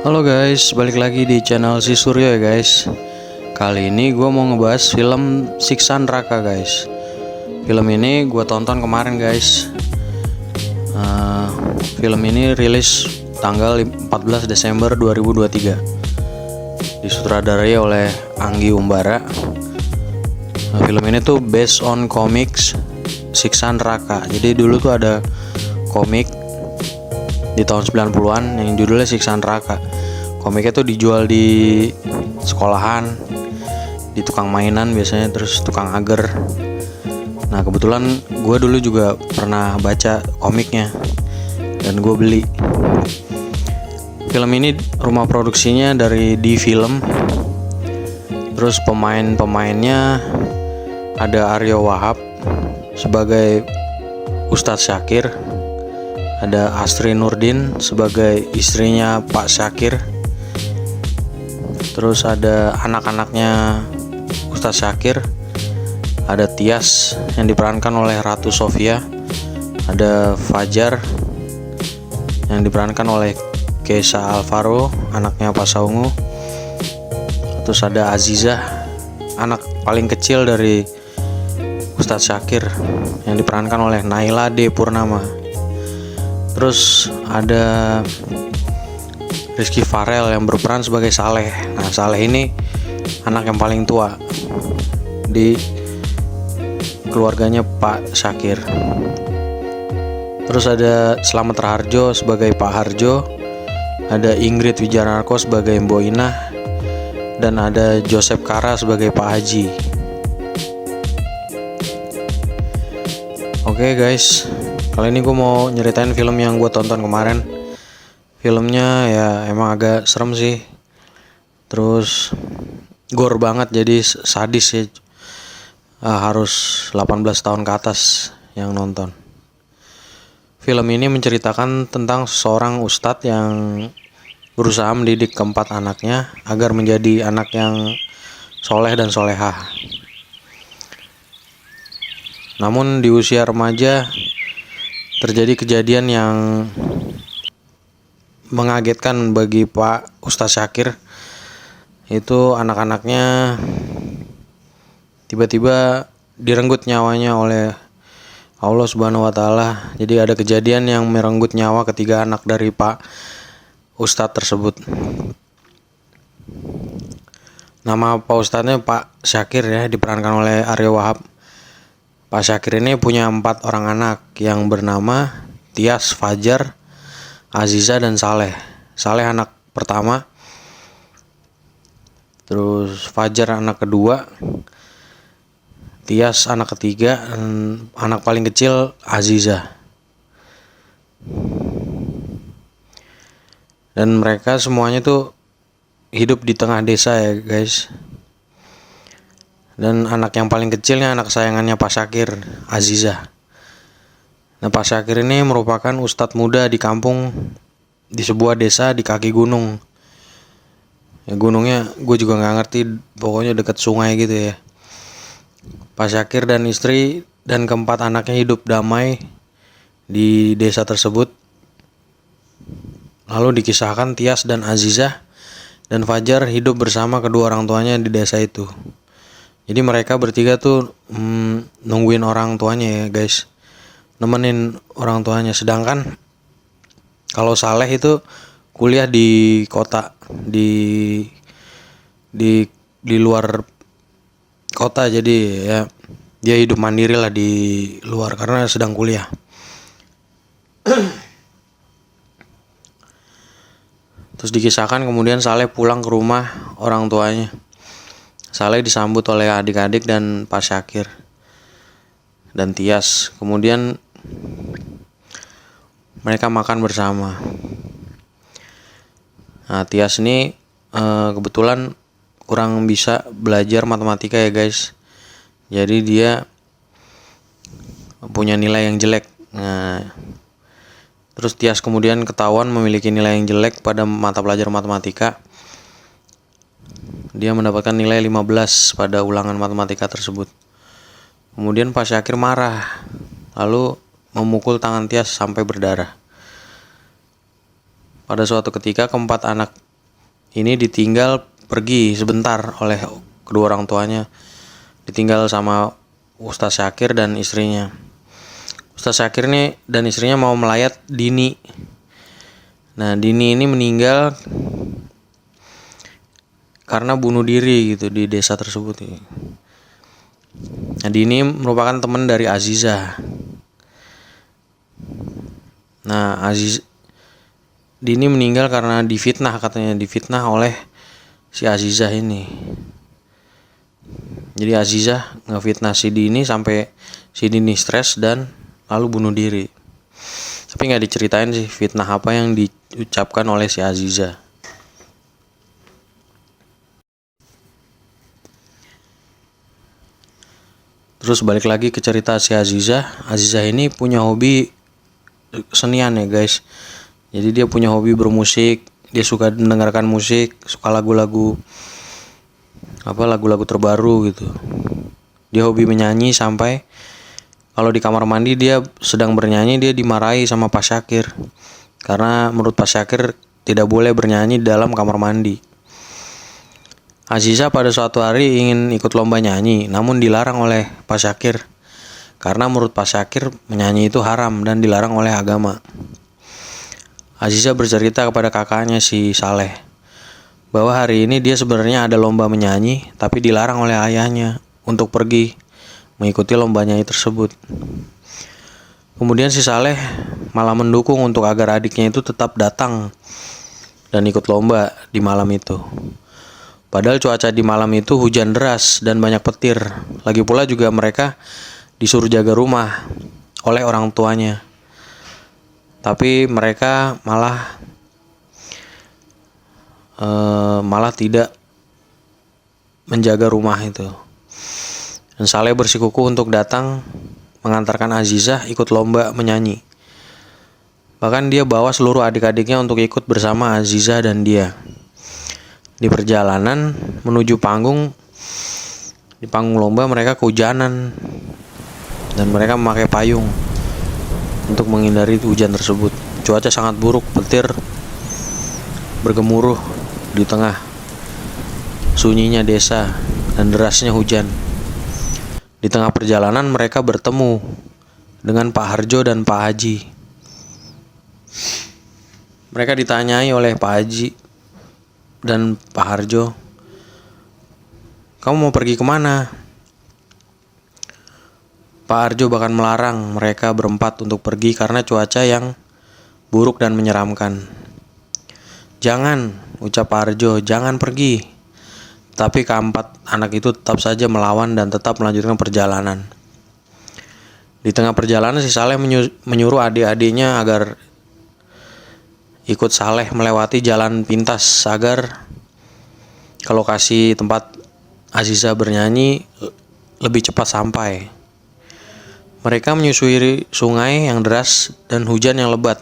Halo guys, balik lagi di channel si Suryo ya guys. Kali ini gue mau ngebahas film Siksa Neraka guys. Film ini gue tonton kemarin guys. Film ini rilis tanggal 14 Desember 2023. Disutradarai oleh Anggi Umbara. Film ini tuh based on comics Siksa Neraka. Jadi dulu tuh ada komik di tahun 90-an yang judulnya Siksa Neraka. Komiknya tuh dijual di sekolahan, di tukang mainan biasanya, terus tukang agar. Nah kebetulan gue dulu juga pernah baca komiknya dan gue beli. Film ini rumah produksinya dari D Film. Terus pemain-pemainnya ada Aryo Wahab sebagai Ustadz Syakir, ada Astri Nurdin sebagai istrinya Pak Syakir. Terus ada anak-anaknya Ustadz Syakir, ada Tias yang diperankan oleh Ratu Sofia, ada Fajar yang diperankan oleh Keisha Alvaro, anaknya Pak Saungu. Terus ada Azizah, anak paling kecil dari Ustadz Syakir, yang diperankan oleh Naila D. Purnama. Terus ada Rizky Farel yang berperan sebagai Saleh. Nah Saleh ini anak yang paling tua di keluarganya Pak Syakir. Terus ada Slamet Raharjo sebagai Pak Harjo, ada Ingrid Wijanarko sebagai Mbok Inah, dan ada Joseph Kara sebagai Pak Haji. Oke guys, kali ini gue mau nyeritain film yang gue tonton kemarin. Filmnya ya emang agak serem sih, terus gore banget, jadi sadis sih. Harus 18 tahun ke atas yang nonton. Film ini menceritakan tentang seorang ustadz yang berusaha mendidik keempat anaknya agar menjadi anak yang soleh dan solehah. Namun di usia remaja terjadi kejadian yang mengagetkan bagi Pak Ustadz Syakir. Itu anak-anaknya tiba-tiba direnggut nyawanya oleh Allah Subhanahu wa Ta'ala. Jadi ada kejadian yang merenggut nyawa ketiga anak dari Pak Ustadz tersebut. Nama Pak Ustadznya Pak Syakir ya, diperankan oleh Aryo Wahab. Pak Syakir ini punya 4 orang anak yang bernama Tias, Fajar, Aziza, dan Saleh. Saleh anak pertama, terus Fajar anak kedua, Tias anak ketiga, dan anak paling kecil Aziza. Dan mereka semuanya tuh hidup di tengah desa ya guys. Dan anak yang paling kecilnya anak sayangannya Pak Syakir, Aziza. Nah Pak Syakir ini merupakan ustadz muda di kampung, di sebuah desa di kaki gunung. Ya, gunungnya gue juga nggak ngerti, pokoknya dekat sungai gitu ya. Pak Syakir dan istri dan keempat anaknya hidup damai di desa tersebut. Lalu dikisahkan Tias dan Azizah dan Fajar hidup bersama kedua orang tuanya di desa itu. Jadi mereka bertiga tuh nungguin orang tuanya ya guys, nemenin orang tuanya. Sedangkan kalau Saleh itu kuliah di kota, di luar kota, jadi ya dia hidup mandiri lah di luar karena sedang kuliah. Terus dikisahkan kemudian Saleh pulang ke rumah orang tuanya. Saleh disambut oleh adik-adik dan Pak Syakir dan Tias. Kemudian mereka makan bersama. Nah Tias ini kebetulan kurang bisa belajar matematika ya guys. Jadi dia punya nilai yang jelek. Nah, terus Tias kemudian ketahuan memiliki nilai yang jelek pada mata pelajaran matematika. Dia mendapatkan nilai 15 pada ulangan matematika tersebut. Kemudian Pak Syakir marah, lalu memukul tangan Tias sampai berdarah. Pada suatu ketika keempat anak ini ditinggal pergi sebentar oleh kedua orang tuanya. Ditinggal sama Ustaz Syakir dan istrinya. Ustaz Syakir nih dan istrinya mau melayat Dini. Nah, Dini ini meninggal karena bunuh diri gitu di desa tersebut. Nah, Dini merupakan teman dari Azizah. Nah, Dini meninggal karena difitnah, katanya difitnah oleh si Azizah ini. Jadi Azizah ngefitnah si Dini sampai si Dini stres dan lalu bunuh diri. Tapi nggak diceritain sih fitnah apa yang diucapkan oleh si Azizah. Terus balik lagi ke cerita si Azizah. Azizah ini punya hobi senian ya guys. Jadi dia punya hobi bermusik. Dia suka mendengarkan musik, suka lagu-lagu terbaru gitu. Dia hobi menyanyi sampai kalau di kamar mandi dia sedang bernyanyi dia dimarahi sama Pak Syakir. Karena menurut Pak Syakir tidak boleh bernyanyi dalam kamar mandi. Azizah pada suatu hari ingin ikut lomba nyanyi, namun dilarang oleh Pak Syakir. Karena menurut Pak Syakir menyanyi itu haram dan dilarang oleh agama. Azizah bercerita kepada kakaknya si Saleh bahwa hari ini dia sebenarnya ada lomba menyanyi, tapi dilarang oleh ayahnya untuk pergi mengikuti lombanya tersebut. Kemudian si Saleh malah mendukung untuk agar adiknya itu tetap datang dan ikut lomba di malam itu. Padahal cuaca di malam itu hujan deras dan banyak petir. Lagi pula juga mereka disuruh jaga rumah oleh orang tuanya. Tapi mereka malah tidak menjaga rumah itu. Dan Saleh bersikukuh untuk datang mengantarkan Azizah ikut lomba menyanyi. Bahkan dia bawa seluruh adik-adiknya untuk ikut bersama Azizah dan dia. Di perjalanan menuju di panggung lomba mereka kehujanan dan mereka memakai payung untuk menghindari hujan tersebut. Cuaca sangat buruk, petir bergemuruh di tengah sunyinya desa dan derasnya hujan. Di tengah perjalanan mereka bertemu dengan Pak Harjo dan Pak Haji. Mereka ditanyai oleh Pak Haji dan Pak Harjo, "Kamu mau pergi kemana?" Pak Harjo bahkan melarang mereka berempat untuk pergi karena cuaca yang buruk dan menyeramkan. "Jangan," ucap Pak Harjo, "jangan pergi." Tapi keempat anak itu tetap saja melawan dan tetap melanjutkan perjalanan. Di tengah perjalanan si Saleh menyuruh adik-adiknya agar ikut Saleh melewati jalan pintas agar ke lokasi tempat Azizah bernyanyi lebih cepat sampai. Mereka menyusuri sungai yang deras dan hujan yang lebat.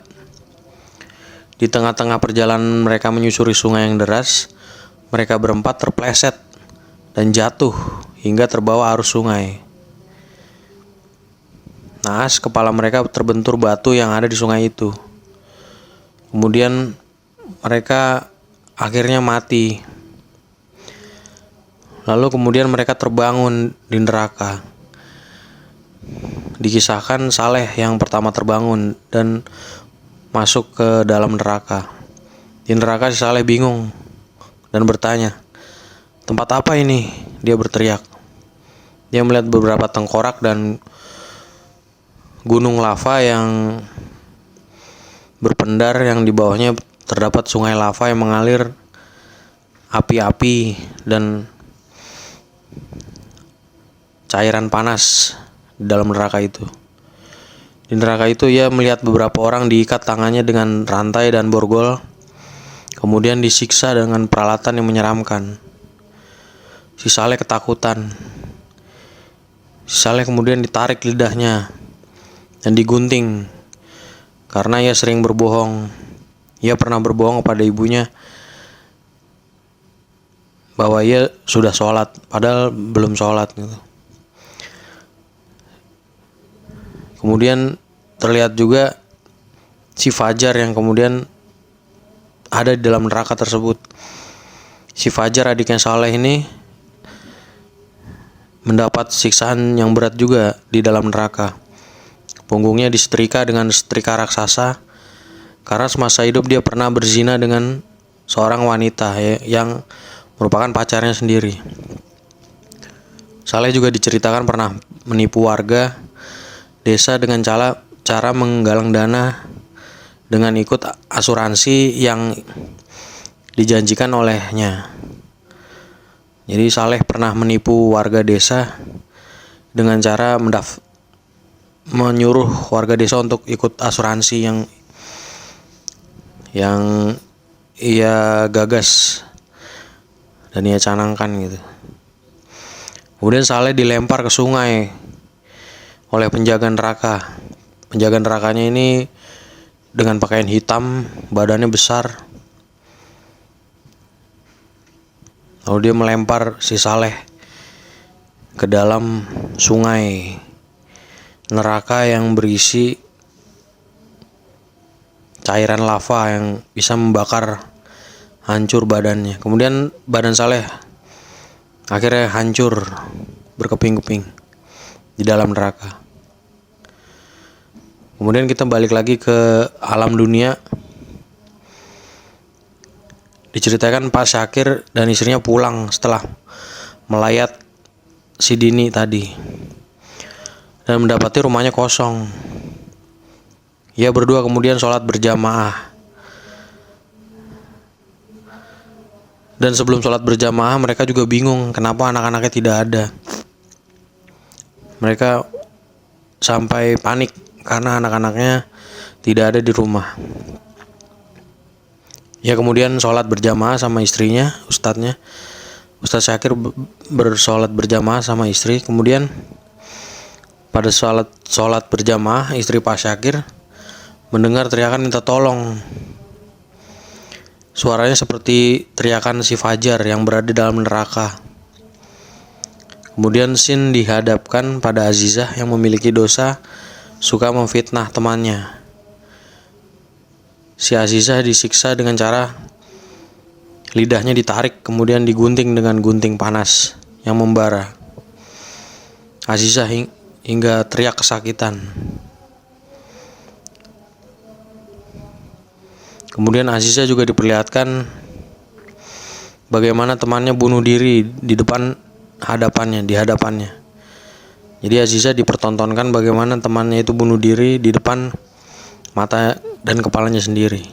Di tengah-tengah perjalanan mereka menyusuri sungai yang deras, mereka berempat terpleset dan jatuh hingga terbawa arus sungai. Naas kepala mereka terbentur batu yang ada di sungai itu. Kemudian mereka akhirnya mati. Lalu kemudian mereka terbangun di neraka. Dikisahkan Saleh yang pertama terbangun dan masuk ke dalam neraka. Di neraka si Saleh bingung dan bertanya, "Tempat apa ini?" Dia berteriak. Dia melihat beberapa tengkorak dan gunung lava yang berpendar yang di bawahnya terdapat sungai lava yang mengalir api-api dan cairan panas di dalam neraka itu. Di neraka itu ia melihat beberapa orang diikat tangannya dengan rantai dan borgol, kemudian disiksa dengan peralatan yang menyeramkan. Si Saleh ketakutan. Si Saleh kemudian ditarik lidahnya dan digunting karena ia sering berbohong. Ia pernah berbohong kepada ibunya bahwa ia sudah sholat, padahal belum sholat gitu. Kemudian terlihat juga si Fajar yang kemudian ada di dalam neraka tersebut. si Fajar adiknya Saleh ini mendapat siksaan yang berat juga di dalam neraka. Punggungnya disetrika dengan setrika raksasa karena semasa hidup dia pernah berzina dengan seorang wanita yang merupakan pacarnya sendiri. Saleh juga diceritakan pernah menipu warga desa dengan cara menggalang dana dengan ikut asuransi yang dijanjikan olehnya. Jadi Saleh pernah menipu warga desa dengan cara menyuruh warga desa untuk ikut asuransi yang ia gagas dan ia canangkan gitu. Kemudian Saleh dilempar ke sungai oleh penjaga neraka. Penjaga nerakanya ini dengan pakaian hitam, badannya besar. Lalu dia melempar si Saleh ke dalam sungai neraka yang berisi cairan lava yang bisa membakar hancur badannya. Kemudian badan Saleh akhirnya hancur berkeping-keping di dalam neraka. Kemudian kita balik lagi ke alam dunia. Diceritakan Pak Syakir dan istrinya pulang setelah melayat si Dini tadi dan mendapati rumahnya kosong. Ia berdua kemudian sholat berjamaah. Dan sebelum sholat berjamaah mereka juga bingung kenapa anak-anaknya tidak ada. Mereka sampai panik karena anak-anaknya tidak ada di rumah. Ya kemudian sholat berjamaah sama istrinya, Ustadz Syakir bersolat berjamaah sama istri. Kemudian pada sholat berjamaah, istri Pak Syakir mendengar teriakan minta tolong. Suaranya seperti teriakan si Fajar yang berada dalam neraka. Kemudian Sin dihadapkan pada Azizah yang memiliki dosa suka memfitnah temannya. Si Azizah disiksa dengan cara lidahnya ditarik kemudian digunting dengan gunting panas yang membara. Azizah hingga teriak kesakitan. Kemudian Azizah juga diperlihatkan bagaimana temannya bunuh diri di hadapannya. Jadi Azizah dipertontonkan bagaimana temannya itu bunuh diri di depan mata dan kepalanya sendiri.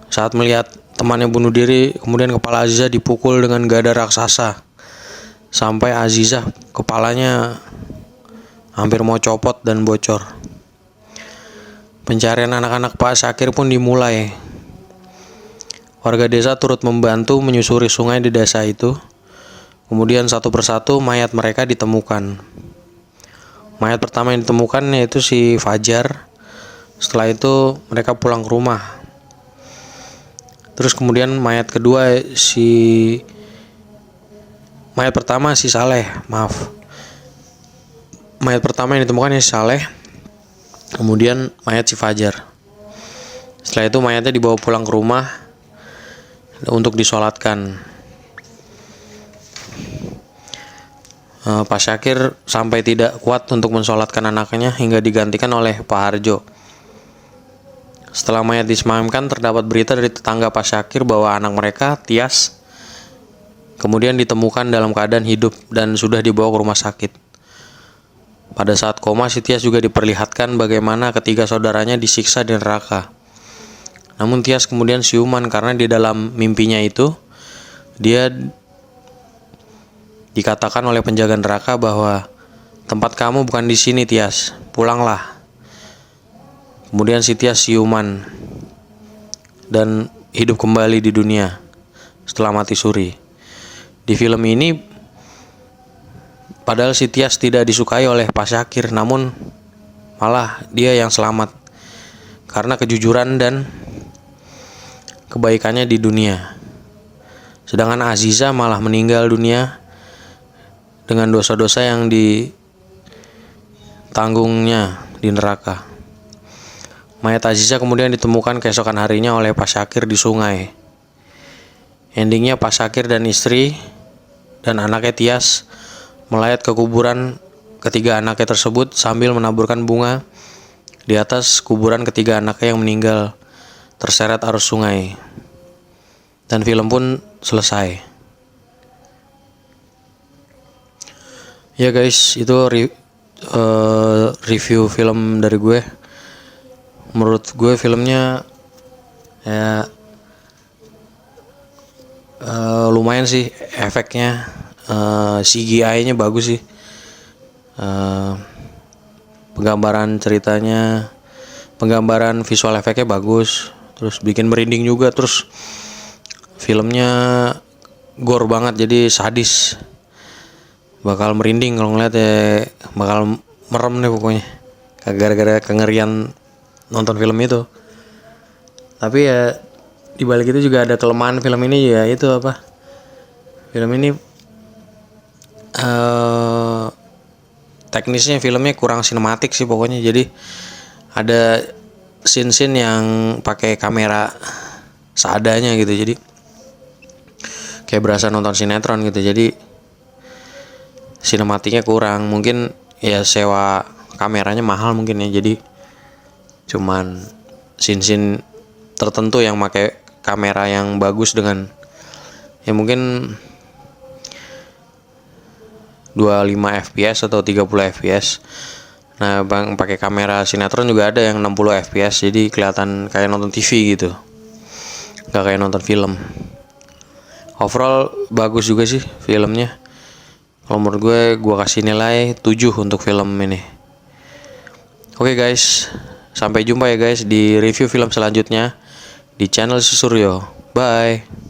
Saat melihat temannya bunuh diri, kemudian kepala Azizah dipukul dengan gada raksasa sampai Azizah kepalanya hampir mau copot dan bocor. Pencarian anak-anak Pak Syakir pun dimulai. Warga desa turut membantu menyusuri sungai di desa itu. Kemudian satu persatu mayat mereka ditemukan. Mayat pertama yang ditemukan yaitu si Fajar. Setelah itu mereka pulang ke rumah. Terus kemudian mayat pertama si Saleh, Mayat pertama yang ditemukan si Saleh. Kemudian mayat si Fajar. Setelah itu mayatnya dibawa pulang ke rumah untuk disolatkan. Pak Syakir sampai tidak kuat untuk mensolatkan anaknya hingga digantikan oleh Pak Harjo. Setelah mayat disemayamkan, terdapat berita dari tetangga Pak Syakir bahwa anak mereka, Tias, kemudian ditemukan dalam keadaan hidup dan sudah dibawa ke rumah sakit. Pada saat koma, si Tias juga diperlihatkan bagaimana ketiga saudaranya disiksa di neraka. Namun Tias kemudian siuman karena di dalam mimpinya itu, dia dikatakan oleh penjaga neraka bahwa tempat kamu bukan di sini Tias, pulanglah. Kemudian si Tias siuman dan hidup kembali di dunia setelah mati suri. Di film ini padahal si Tias tidak disukai oleh Pak Syakir, namun malah dia yang selamat karena kejujuran dan kebaikannya di dunia. Sedangkan Azizah malah meninggal dunia dengan dosa-dosa yang ditanggungnya di neraka. Mayat Azizah kemudian ditemukan keesokan harinya oleh Pak Syakir di sungai. Endingnya Pak Syakir dan istri dan anaknya Tias melayat ke kuburan ketiga anaknya tersebut sambil menaburkan bunga di atas kuburan ketiga anaknya yang meninggal terseret arus sungai. Dan film pun selesai. Ya guys, itu review film dari gue. Menurut gue filmnya ya lumayan sih efeknya, CGI-nya bagus sih, penggambaran ceritanya, penggambaran visual efeknya bagus, terus bikin merinding juga, terus filmnya gore banget jadi sadis, bakal merinding kalau ngeliat ya, bakal merem nih pokoknya gara-gara kengerian nonton film itu. Tapi ya dibalik itu juga ada kelemahan film ini, ya itu apa, film ini teknisnya filmnya kurang sinematik sih pokoknya. Jadi ada scene-scene yang pakai kamera seadanya gitu, jadi kayak berasa nonton sinetron gitu. Jadi sinematiknya kurang, mungkin ya sewa kameranya mahal mungkin ya, jadi cuman scene-scene tertentu yang pakai kamera yang bagus dengan ya mungkin 25 fps atau 30 fps. Nah, bang pakai kamera sinetron juga ada yang 60 fps, jadi kelihatan kayak nonton TV gitu, nggak kayak nonton film. Overall bagus juga sih filmnya. Kalau menurut gue kasih nilai 7 untuk film ini. Oke guys, sampai jumpa ya guys di review film selanjutnya di channel Si Suryo. Bye.